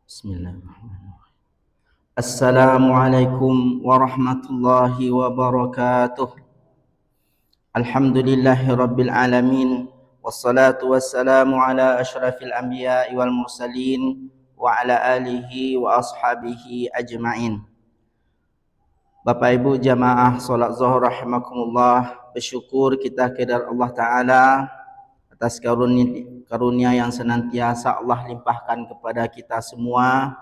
Bismillahirrahmanirrahim. Assalamualaikum warahmatullahi wabarakatuh. Alhamdulillahi rabbil alamin. Wassalatu wassalamu ala ashrafil anbiya'i wal mursalin wa ala alihi wa ashabihi ajma'in. Bapak Ibu jamaah salat zuhur rahimakumullah, bersyukur kita kepada Allah Ta'ala atas karunia yang senantiasa Allah limpahkan kepada kita semua.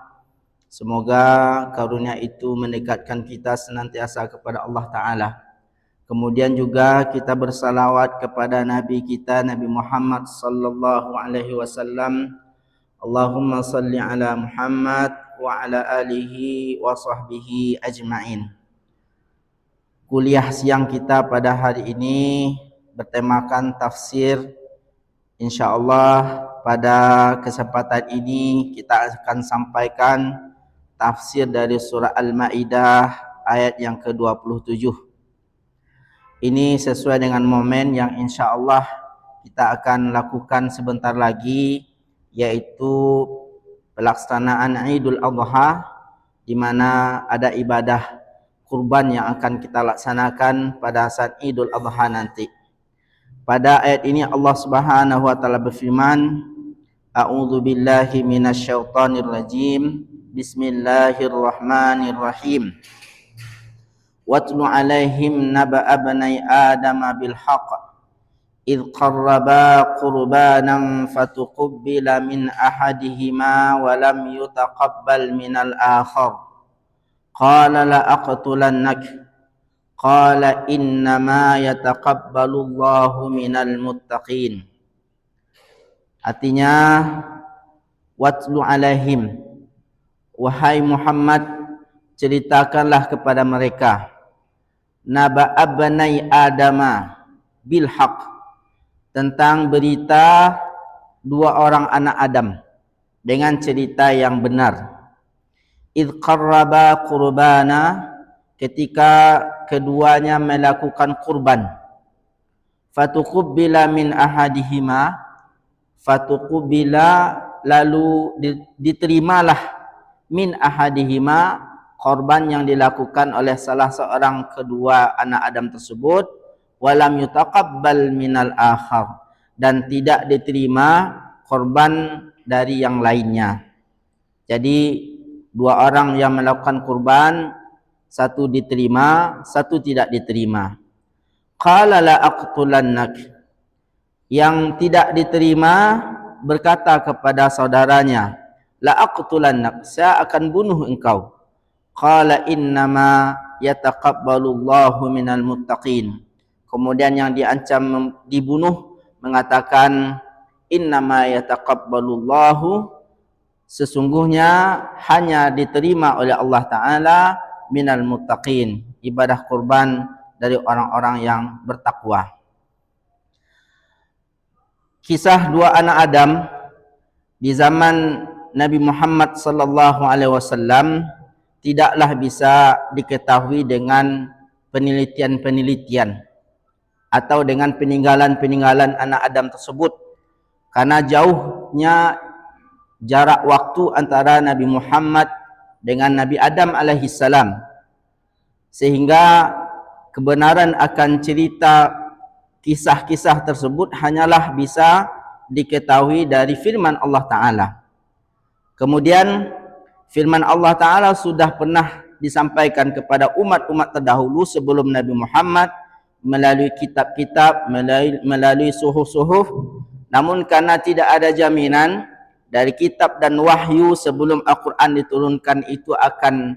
Semoga karunia itu mendekatkan kita senantiasa kepada Allah Ta'ala. Kemudian juga kita bersalawat kepada Nabi kita, Nabi Muhammad sallallahu alaihi wasallam. Allahumma salli ala Muhammad wa ala alihi wa sahbihi ajma'in. Kuliah siang kita pada hari ini bertemakan tafsir. InsyaAllah pada kesempatan ini kita akan sampaikan tafsir dari surah Al-Ma'idah ayat yang ke-27. Ini sesuai dengan momen yang insyaAllah kita akan lakukan sebentar lagi, yaitu pelaksanaan Idul Adha, di mana ada ibadah kurban yang akan kita laksanakan pada saat Idul Adha nanti. Pada ayat ini Allah Subhanahu wa taala berfirman, A'udzu billahi minasyaitonir rajim. Bismillahirrahmanirrahim. Watlu 'alaihim naba'a bani Adam bil haqq idh qarraba qurbanan fatuqbila min ahadihima wa lam yutaqabbal minal akhar. Qala la aqtulannak. Qala innama yataqabbalullahu minal muttaqin. Artinya, watlu alaihim, wahai Muhammad, ceritakanlah kepada mereka, naba'a bani Adama bil haq, tentang berita dua orang anak Adam dengan cerita yang benar. Idh qarraba qurbana, ketika keduanya melakukan kurban. Fatuqbila min ahadihima, fatuqbila, lalu diterimalah, min ahadihima, korban yang dilakukan oleh salah seorang kedua anak Adam tersebut. Walam yutaqabbal minal akhar, dan tidak diterima korban dari yang lainnya. Jadi dua orang yang melakukan kurban, satu diterima, satu tidak diterima. Qala la aqtulannak, yang tidak diterima berkata kepada saudaranya, la aqtulannak, saya akan bunuh engkau. Qala innama yataqabbalullahu minal muttaqin. Kemudian yang diancam dibunuh mengatakan, innama yataqabbalullahu, sesungguhnya hanya diterima oleh Allah Ta'ala minal muttaqin, ibadah kurban dari orang-orang yang bertakwa. Kisah dua anak Adam di zaman Nabi Muhammad sallallahu alaihi wasallam tidaklah bisa diketahui dengan penelitian-penelitian atau dengan peninggalan-peninggalan anak Adam tersebut, karena jauhnya jarak waktu antara Nabi Muhammad dengan Nabi Adam alaihissalam, sehingga kebenaran akan cerita kisah-kisah tersebut hanyalah bisa diketahui dari firman Allah Ta'ala. Kemudian firman Allah Ta'ala sudah pernah disampaikan kepada umat-umat terdahulu sebelum Nabi Muhammad melalui kitab-kitab, melalui suhuf-suhuf. Namun karena tidak ada jaminan dari kitab dan wahyu sebelum Al-Quran diturunkan itu akan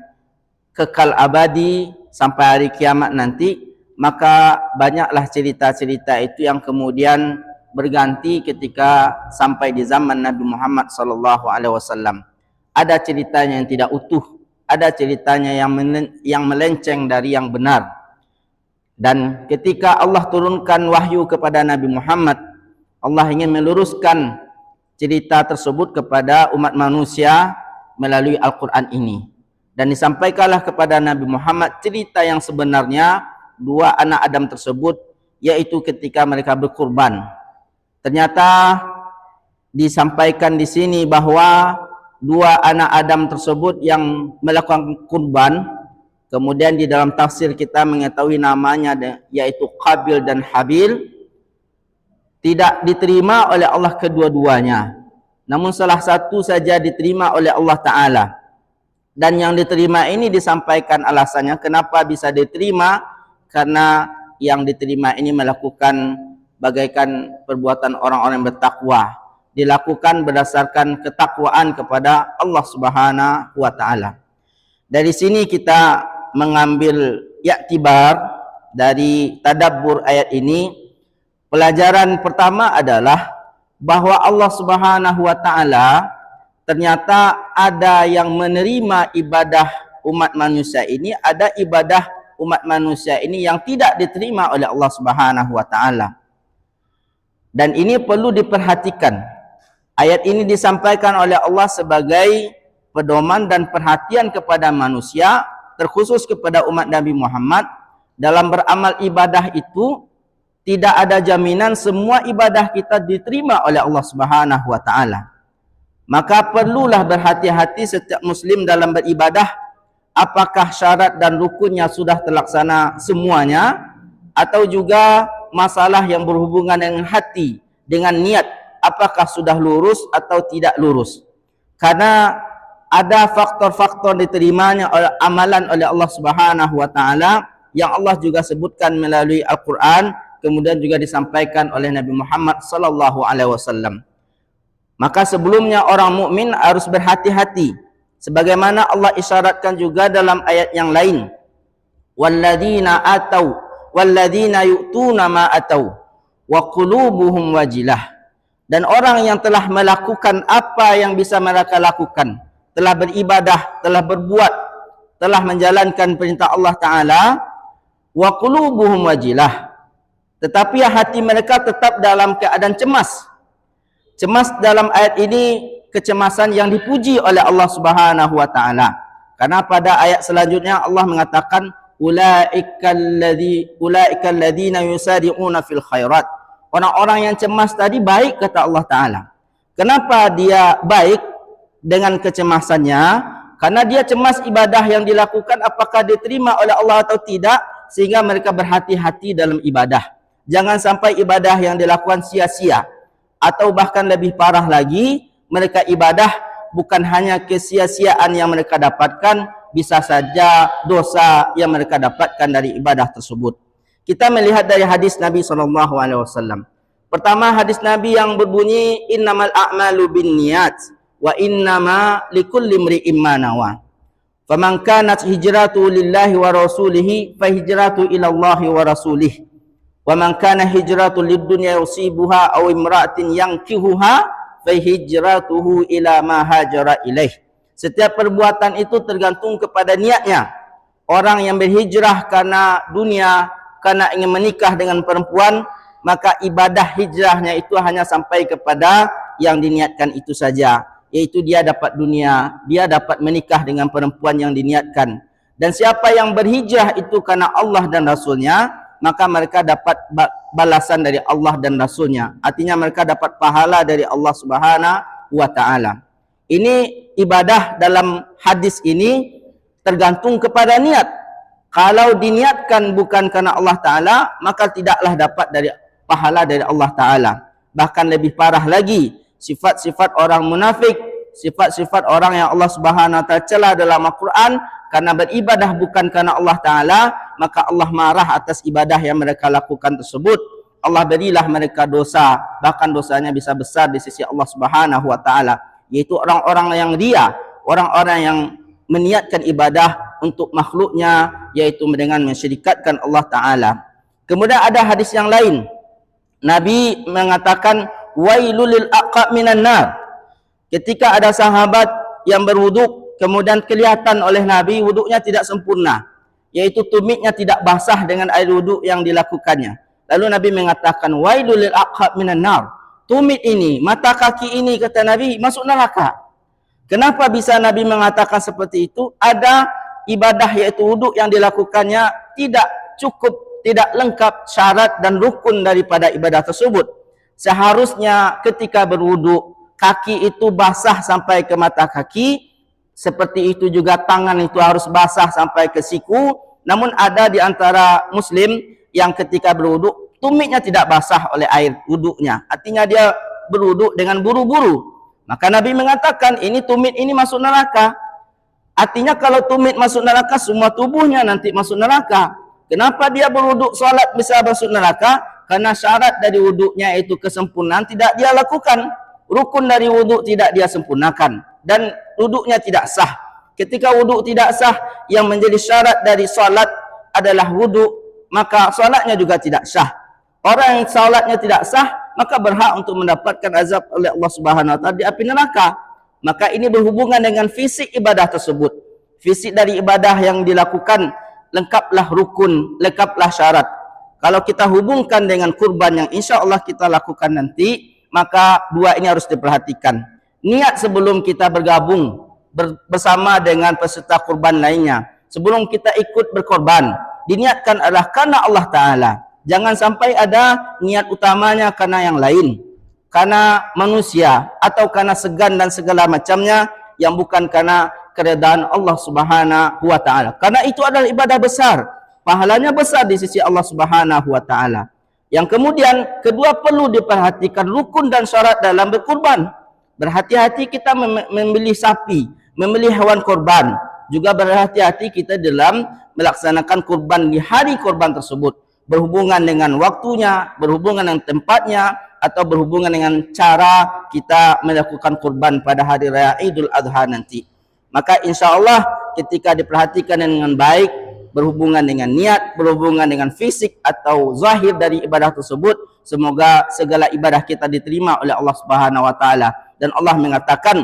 kekal abadi sampai hari kiamat nanti, maka banyaklah cerita-cerita itu yang kemudian berganti ketika sampai di zaman Nabi Muhammad SAW. Ada ceritanya yang tidak utuh, ada ceritanya yang melenceng dari yang benar. Dan ketika Allah turunkan wahyu kepada Nabi Muhammad, Allah ingin meluruskan cerita tersebut kepada umat manusia melalui Al-Quran ini. Dan disampaikanlah kepada Nabi Muhammad cerita yang sebenarnya dua anak Adam tersebut, yaitu ketika mereka berkurban. Ternyata disampaikan di sini bahwa dua anak Adam tersebut yang melakukan kurban. Kemudian di dalam tafsir kita mengetahui namanya yaitu Qabil dan Habil. Tidak diterima oleh Allah kedua-duanya. Namun salah satu saja diterima oleh Allah Ta'ala. Dan yang diterima ini disampaikan alasannya kenapa bisa diterima. Karena yang diterima ini melakukan bagaikan perbuatan orang-orang yang bertakwa. Dilakukan berdasarkan ketakwaan kepada Allah Subhanahu wa Ta'ala. Dari sini kita mengambil i'tibar dari tadabbur ayat ini. Pelajaran pertama adalah bahwa Allah Subhanahu wa Ta'ala ternyata ada yang menerima ibadah umat manusia ini, ada ibadah umat manusia ini yang tidak diterima oleh Allah Subhanahu wa Ta'ala. Dan ini perlu diperhatikan. Ayat ini disampaikan oleh Allah sebagai pedoman dan perhatian kepada manusia, terkhusus kepada umat Nabi Muhammad. Dalam beramal ibadah itu tidak ada jaminan semua ibadah kita diterima oleh Allah Subhanahu wa Ta'ala. Maka perlulah berhati-hati setiap muslim dalam beribadah, apakah syarat dan rukunnya sudah terlaksana semuanya, atau juga masalah yang berhubungan dengan hati, dengan niat, apakah sudah lurus atau tidak lurus. Karena ada faktor-faktor diterimanya oleh amalan oleh Allah Subhanahu wa Ta'ala yang Allah juga sebutkan melalui Al-Quran, kemudian juga disampaikan oleh Nabi Muhammad sallallahu alaihi wasallam. Maka sebelumnya orang mukmin harus berhati-hati, sebagaimana Allah isyaratkan juga dalam ayat yang lain, walladzina atau walladzina yu'tuna ma atau wa qulubuhum wajilah. Dan orang yang telah melakukan apa yang bisa mereka lakukan, telah beribadah, telah berbuat, telah menjalankan perintah Allah Ta'ala, wa qulubuhum wajilah, tetapi hati mereka tetap dalam keadaan cemas. Cemas dalam ayat ini kecemasan yang dipuji oleh Allah Subhanahu wa Ta'ala. Karena pada ayat selanjutnya Allah mengatakan ulaikal ladzina yusari'una fil khairat. Orang-orang yang cemas tadi baik, kata Allah Ta'ala. Kenapa dia baik dengan kecemasannya? Karena dia cemas ibadah yang dilakukan apakah diterima oleh Allah atau tidak, sehingga mereka berhati-hati dalam ibadah. Jangan sampai ibadah yang dilakukan sia-sia. Atau bahkan lebih parah lagi, mereka ibadah bukan hanya kesia-siaan yang mereka dapatkan, bisa saja dosa yang mereka dapatkan dari ibadah tersebut. Kita melihat dari hadis Nabi SAW. Pertama, hadis Nabi yang berbunyi innamal a'malu binniyat wa innama likulli imri'in ma nawa. Faman kanat hijratuhu lillahi wa rasulihi fa hijratuhu ila Allahi wa rasulihi. Wa man kana hijratu lid-dunya yusibuha aw imra'atin yankihuha fa hijratuhu ila ma hajara ilaih. Setiap perbuatan itu tergantung kepada niatnya. Orang yang berhijrah karena dunia, karena ingin menikah dengan perempuan, maka ibadah hijrahnya itu hanya sampai kepada yang diniatkan itu saja, yaitu dia dapat dunia, dia dapat menikah dengan perempuan yang diniatkan. Dan siapa yang berhijrah itu karena Allah dan Rasulnya, maka mereka dapat balasan dari Allah dan Rasulnya. Artinya mereka dapat pahala dari Allah Subhanahu wa Ta'ala. Ini ibadah dalam hadis ini tergantung kepada niat. Kalau diniatkan bukan karena Allah Ta'ala, maka tidaklah dapat dari pahala dari Allah Ta'ala. Bahkan lebih parah lagi, sifat-sifat orang munafik, sifat-sifat orang yang Allah Subhanahu wa Ta'ala celah dalam Al-Quran, karena beribadah bukan karena Allah Ta'ala, maka Allah marah atas ibadah yang mereka lakukan tersebut. Allah berilah mereka dosa, bahkan dosanya bisa besar di sisi Allah Subhanahu wa Ta'ala, yaitu orang-orang yang ria, orang-orang yang meniatkan ibadah untuk makhluknya, yaitu dengan mensyirikatkan Allah Ta'ala. Kemudian ada hadis yang lain, Nabi mengatakan wailul lil aqab minan nar. Ketika ada sahabat yang berwuduk, kemudian kelihatan oleh Nabi wuduknya tidak sempurna, yaitu tumitnya tidak basah dengan air wuduk yang dilakukannya. Lalu Nabi mengatakan wailul lil aqab minan nar. Tumit ini, mata kaki ini, kata Nabi, masuk neraka. Kenapa bisa Nabi mengatakan seperti itu? Ada ibadah yaitu wuduk yang dilakukannya tidak cukup, tidak lengkap syarat dan rukun daripada ibadah tersebut. Seharusnya ketika berwuduk kaki itu basah sampai ke mata kaki, seperti itu juga tangan itu harus basah sampai ke siku. Namun ada di antara muslim yang ketika berwuduk tumitnya tidak basah oleh air wuduknya, artinya dia berwuduk dengan buru-buru. Maka Nabi mengatakan ini tumit ini masuk neraka. Artinya kalau tumit masuk neraka, semua tubuhnya nanti masuk neraka. Kenapa dia berwuduk solat bisa masuk neraka? Karena syarat dari wuduknya itu kesempurnaan tidak dia lakukan. Rukun dari wuduk tidak dia sempurnakan. Dan wuduknya tidak sah. Ketika wuduk tidak sah, yang menjadi syarat dari solat adalah wuduk, maka solatnya juga tidak sah. Orang yang solatnya tidak sah, maka berhak untuk mendapatkan azab oleh Allah Subhanahu wa taala di api neraka. Maka ini berhubungan dengan fisik ibadah tersebut. Fisik dari ibadah yang dilakukan, lengkaplah rukun, lengkaplah syarat. Kalau kita hubungkan dengan kurban yang insya Allah kita lakukan nanti, maka dua ini harus diperhatikan. Niat sebelum kita bergabung bersama dengan peserta kurban lainnya, sebelum kita ikut berkorban, diniatkan adalah karena Allah Ta'ala. Jangan sampai ada niat utamanya karena yang lain, karena manusia, atau karena segan dan segala macamnya yang bukan karena keredaan Allah Subhanahu wa taala. Karena itu adalah ibadah besar, pahalanya besar di sisi Allah Subhanahu wa taala. Yang kemudian kedua, perlu diperhatikan rukun dan syarat dalam berkurban. Berhati-hati kita membeli sapi, membeli hewan korban. Juga berhati-hati kita dalam melaksanakan kurban di hari kurban tersebut, berhubungan dengan waktunya, berhubungan dengan tempatnya, atau berhubungan dengan cara kita melakukan kurban pada hari raya Idul Adha nanti. Maka insya Allah ketika diperhatikan dengan baik, berhubungan dengan niat, berhubungan dengan fisik atau zahir dari ibadah tersebut, semoga segala ibadah kita diterima oleh Allah Subhanahu wa taala. Dan Allah mengatakan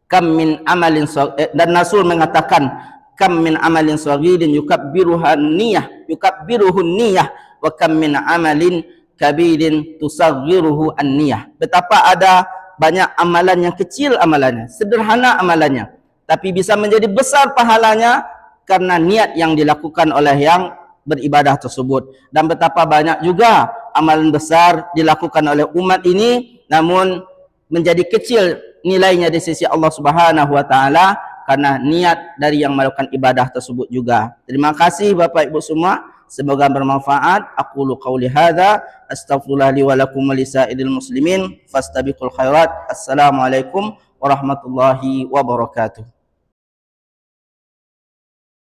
kam min amalin, dan Rasul mengatakan kam min amalin saghirin yukabbiruhun niyah wa kam min amalin kabirin tusaghiruhu an-niyah. Betapa ada banyak amalan yang kecil amalannya, sederhana amalannya, tapi bisa menjadi besar pahalanya karena niat yang dilakukan oleh yang beribadah tersebut. Dan betapa banyak juga amalan besar dilakukan oleh umat ini, namun menjadi kecil nilainya di sisi Allah Subhanahu wa taala karena niat dari yang melakukan ibadah tersebut juga. Terima kasih Bapak Ibu semua. Semoga bermanfaat. Aqulu qauli hadza, astaghfirullah li wa lakum wa lisairil muslimin fastabiqul khairat. Assalamualaikum warahmatullahi wabarakatuh.